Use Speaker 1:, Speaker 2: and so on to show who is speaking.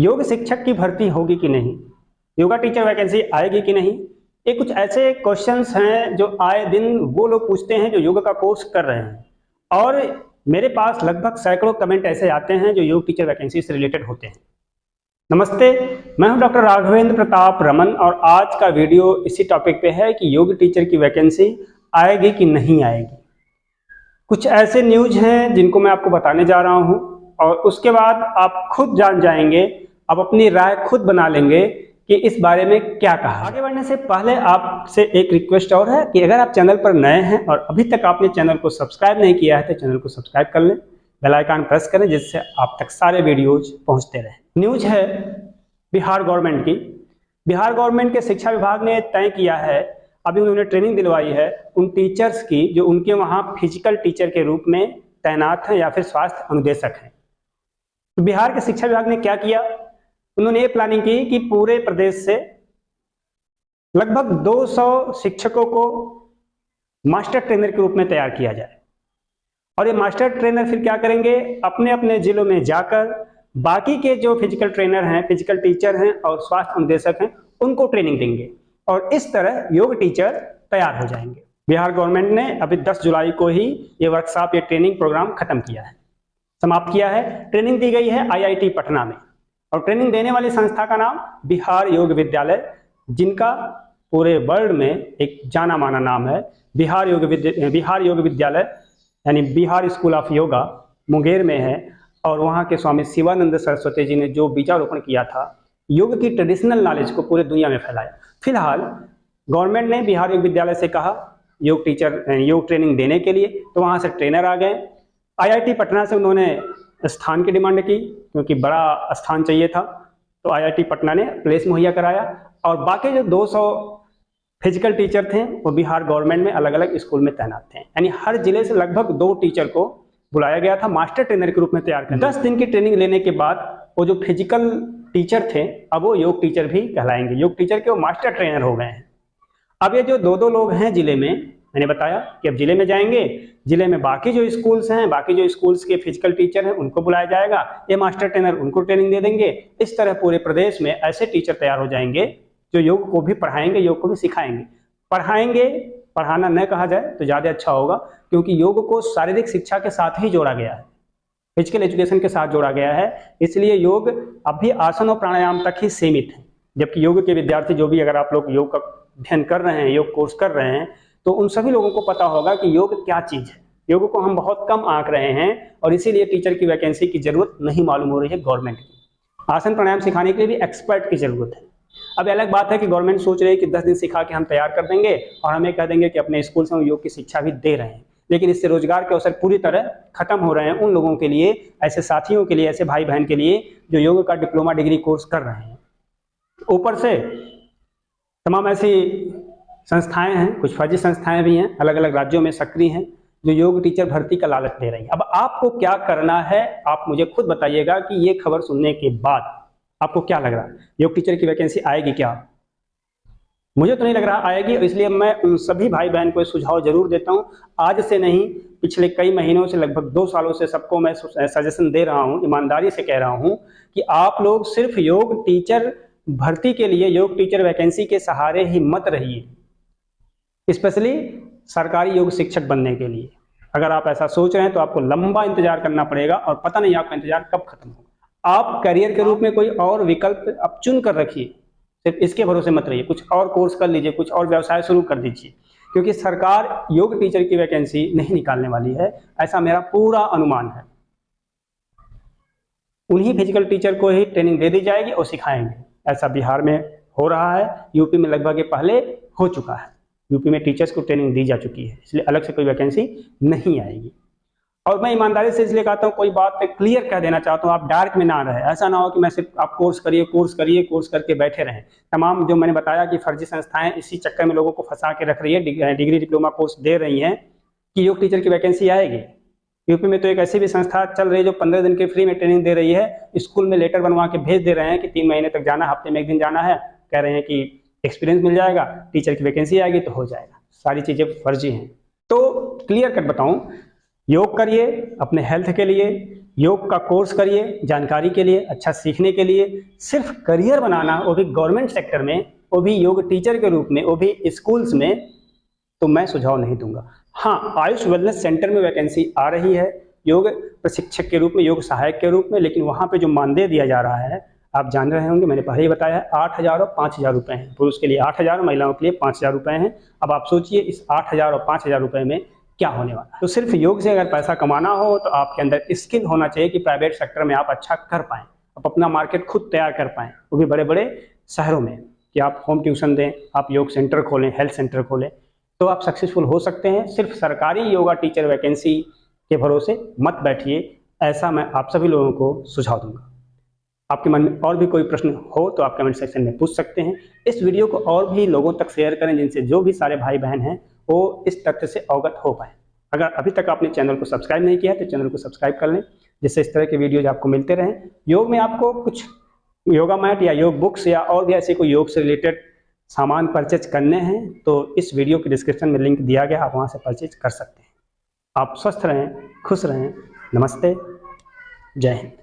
Speaker 1: योग शिक्षक की भर्ती होगी कि नहीं, योगा टीचर वैकेंसी आएगी कि नहीं, ये कुछ ऐसे क्वेश्चंस हैं जो आए दिन वो लोग पूछते हैं जो योग का कोर्स कर रहे हैं। और मेरे पास लगभग सैकड़ों कमेंट ऐसे आते हैं जो योग टीचर वैकेंसी से रिलेटेड होते हैं। नमस्ते, मैं हूं डॉक्टर राघवेंद्र प्रताप रमन और आज का वीडियो इसी टॉपिक पे है कि योग टीचर की वैकेंसी आएगी कि नहीं आएगी। कुछ ऐसे न्यूज हैं जिनको मैं आपको बताने जा रहा हूं और उसके बाद आप खुद जान जाएंगे, आप अपनी राय खुद बना लेंगे कि इस बारे में क्या कहा। आगे बढ़ने से पहले आपसे एक रिक्वेस्ट और है कि अगर आप चैनल पर नए हैं और अभी तक आपने चैनल को सब्सक्राइब नहीं किया है तो चैनल को सब्सक्राइब कर लें, बेल आइकन प्रेस करें जिससे आप तक सारे वीडियोज पहुंचते रहें। न्यूज है बिहार गवर्नमेंट की। बिहार गवर्नमेंट के शिक्षा विभाग ने तय किया है, अभी उन्होंने ट्रेनिंग दिलवाई है उन टीचर्स की जो उनके वहाँ फिजिकल टीचर के रूप में तैनात हैं या फिर स्वास्थ्य अनुदेशक हैं। तो बिहार के शिक्षा विभाग ने क्या किया, उन्होंने ये प्लानिंग की कि पूरे प्रदेश से लगभग 200 शिक्षकों को मास्टर ट्रेनर के रूप में तैयार किया जाए। और ये मास्टर ट्रेनर फिर क्या करेंगे, अपने अपने जिलों में जाकर बाकी के जो फिजिकल ट्रेनर हैं, फिजिकल टीचर हैं और स्वास्थ्य अनुदेशक हैं उनको ट्रेनिंग देंगे और इस तरह योग टीचर तैयार हो जाएंगे। बिहार गवर्नमेंट ने अभी 10 जुलाई को ही ये वर्कशॉप, ये ट्रेनिंग प्रोग्राम खत्म किया है, समाप्त किया है। ट्रेनिंग दी गई है IIT पटना में और ट्रेनिंग देने वाली संस्था का नाम बिहार योग विद्यालय, जिनका पूरे वर्ल्ड में एक जाना माना नाम है। बिहार योग विद्यालय यानी बिहार स्कूल ऑफ योगा मुंगेर में है और वहाँ के स्वामी शिवानंद सरस्वती जी ने जो बीजारोपण किया था, योग की ट्रेडिशनल नॉलेज को पूरे दुनिया में फैलाया। फिलहाल गवर्नमेंट ने बिहार योग विद्यालय से कहा योग ट्रेनिंग देने के लिए, तो वहाँ से ट्रेनर आ गए। IIT पटना से उन्होंने स्थान की डिमांड की क्योंकि बड़ा स्थान चाहिए था, तो IIT पटना ने प्लेस मुहैया कराया और बाकी जो 200 फिजिकल टीचर थे वो बिहार गवर्नमेंट में अलग अलग स्कूल में तैनात थे। यानी हर जिले से लगभग 2 टीचर को बुलाया गया था मास्टर ट्रेनर के रूप में तैयार करने। 10 दिन की ट्रेनिंग लेने के बाद वो जो फिजिकल टीचर थे अब वो योग टीचर भी कहलाएंगे। योग टीचर के वो मास्टर ट्रेनर हो गए हैं। अब ये जो 2 लोग हैं जिले में, मैंने बताया कि अब जिले में जाएंगे, जिले में बाकी जो स्कूल्स हैं, बाकी जो स्कूल्स के फिजिकल टीचर हैं उनको बुलाया जाएगा, ये मास्टर ट्रेनर उनको ट्रेनिंग दे देंगे। इस तरह पूरे प्रदेश में ऐसे टीचर तैयार हो जाएंगे जो योग को भी पढ़ाएंगे, योग को भी सिखाएंगे। पढ़ाएंगे, पढ़ाना न कहा जाए तो ज़्यादा अच्छा होगा क्योंकि योग को शारीरिक शिक्षा के साथ ही जोड़ा गया है, फिजिकल एजुकेशन के साथ जोड़ा गया है, इसलिए योग अब भी आसन और प्राणायाम तक ही सीमित है। जबकि योग के विद्यार्थी जो भी, अगर आप लोग योग का अध्ययन कर रहे हैं, योग कोर्स कर रहे हैं, तो उन सभी लोगों को पता होगा कि योग क्या चीज़ है। योग को हम बहुत कम आंक रहे हैं और इसीलिए टीचर की वैकेंसी की जरूरत नहीं मालूम हो रही है गवर्नमेंट की। आसन प्राणायाम सिखाने के लिए भी एक्सपर्ट की जरूरत है। अब अलग बात है कि गवर्नमेंट सोच रही है कि 10 दिन सिखा के हम तैयार कर देंगे और हमें कह देंगे कि अपने स्कूल से हम योग की शिक्षा भी दे रहे हैं, लेकिन इससे रोजगार के अवसर पूरी तरह खत्म हो रहे हैं उन लोगों के लिए, ऐसे साथियों के लिए, ऐसे भाई बहन के लिए जो योग का डिप्लोमा डिग्री कोर्स कर रहे हैं। ऊपर से तमाम ऐसी संस्थाएं हैं, कुछ फर्जी संस्थाएं भी हैं, अलग अलग राज्यों में सक्रिय हैं, जो योग टीचर भर्ती का लालच दे रही हैं। अब आपको क्या करना है, आप मुझे खुद बताइएगा कि ये खबर सुनने के बाद आपको क्या लग रहा है, योग टीचर की वैकेंसी आएगी क्या? मुझे तो नहीं लग रहा आएगी, और इसलिए मैं उन सभी भाई बहन को सुझाव जरूर देता हूं। आज से नहीं, पिछले कई महीनों से, लगभग 2 सालों से सबको मैं सजेशन दे रहा हूं, ईमानदारी से कह रहा हूं कि आप लोग सिर्फ योग टीचर भर्ती के लिए, योग टीचर वैकेंसी के सहारे ही मत रहिए, स्पेशली सरकारी योग शिक्षक बनने के लिए। अगर आप ऐसा सोच रहे हैं तो आपको लंबा इंतजार करना पड़ेगा और पता नहीं आपका इंतजार कब खत्म होगा। आप करियर के रूप में कोई और विकल्प आप चुन कर रखिए, सिर्फ इसके भरोसे मत रहिए, कुछ और कोर्स कर लीजिए, कुछ और व्यवसाय शुरू कर दीजिए, क्योंकि सरकार योग टीचर की वैकेंसी नहीं निकालने वाली है, ऐसा मेरा पूरा अनुमान है। उन्हीं फिजिकल टीचर को ही ट्रेनिंग दे दी जाएगी और सिखाएंगे। ऐसा बिहार में हो रहा है, यूपी में लगभग ये पहले हो चुका है, यूपी में टीचर्स को ट्रेनिंग दी जा चुकी है, इसलिए अलग से कोई वैकेंसी नहीं आएगी। और मैं ईमानदारी से इसलिए कहता हूँ, कोई बात क्लियर कह देना चाहता हूँ, आप डार्क में ना रहे। ऐसा ना हो कि मैं सिर्फ आप कोर्स करके बैठे रहें। तमाम जो मैंने बताया कि फर्जी संस्थाएं इसी चक्कर में लोगों को फंसा के रख रही है, डिग्री डिप्लोमा कोर्स दे रही हैं कि योग टीचर की वैकेंसी आएगी। यूपी में तो एक ऐसी भी संस्था चल रही है जो 15 दिन के फ्री में ट्रेनिंग दे रही है, स्कूल में लेटर बनवा के भेज दे रहे हैं कि 3 महीने तक जाना, हफ्ते में 1 दिन जाना है, कह रहे हैं कि एक्सपीरियंस मिल जाएगा, टीचर की वैकेंसी आएगी तो हो जाएगा। सारी चीज़ें फर्जी हैं। तो क्लियर कट बताऊं, योग करिए अपने हेल्थ के लिए, योग का कोर्स करिए जानकारी के लिए, अच्छा सीखने के लिए। सिर्फ करियर बनाना, वो भी गवर्नमेंट सेक्टर में, वो भी योग टीचर के रूप में, वो भी स्कूल्स में, तो मैं सुझाव नहीं दूंगा। हाँ, आयुष वेलनेस सेंटर में वैकेंसी आ रही है योग प्रशिक्षक के रूप में, योग सहायक के रूप में, लेकिन वहाँ पे जो मानदेय दिया जा रहा है आप जान रहे होंगे, मैंने पहले ही बताया है, 8,000 और 5,000 रुपये हैं। पुरुष के लिए 8,000, महिलाओं के लिए 5,000 रुपये हैं। अब आप सोचिए इस 8,000 और 5,000 रुपये में क्या होने वाला है। तो सिर्फ योग से अगर पैसा कमाना हो तो आपके अंदर स्किल होना चाहिए कि प्राइवेट सेक्टर में आप अच्छा कर पाएँ, आप अपना मार्केट खुद तैयार कर पाएँ, वो भी बड़े बड़े शहरों में, कि आप होम ट्यूशन दें, आप योग सेंटर खोलें, हेल्थ सेंटर खोलें, तो आप सक्सेसफुल हो सकते हैं। सिर्फ सरकारी योगा टीचर वैकेंसी के भरोसे मत बैठिए, ऐसा मैं आप सभी लोगों को सुझाव दूंगा। आपके मन में और भी कोई प्रश्न हो तो आप कमेंट सेक्शन में पूछ सकते हैं। इस वीडियो को और भी लोगों तक शेयर करें, जिनसे जो भी सारे भाई बहन हैं वो इस तथ्य से अवगत हो पाए। अगर अभी तक आपने चैनल को सब्सक्राइब नहीं किया तो चैनल को सब्सक्राइब कर लें, जिससे इस तरह के वीडियोज आपको मिलते रहें। योग में आपको कुछ योगा मैट या योग बुक्स या और भी ऐसे कोई योग से रिलेटेड सामान परचेज करने हैं तो इस वीडियो के डिस्क्रिप्शन में लिंक दिया गया, आप वहाँ से परचेज कर सकते हैं। आप स्वस्थ रहें, खुश रहें। नमस्ते, जय हिंद।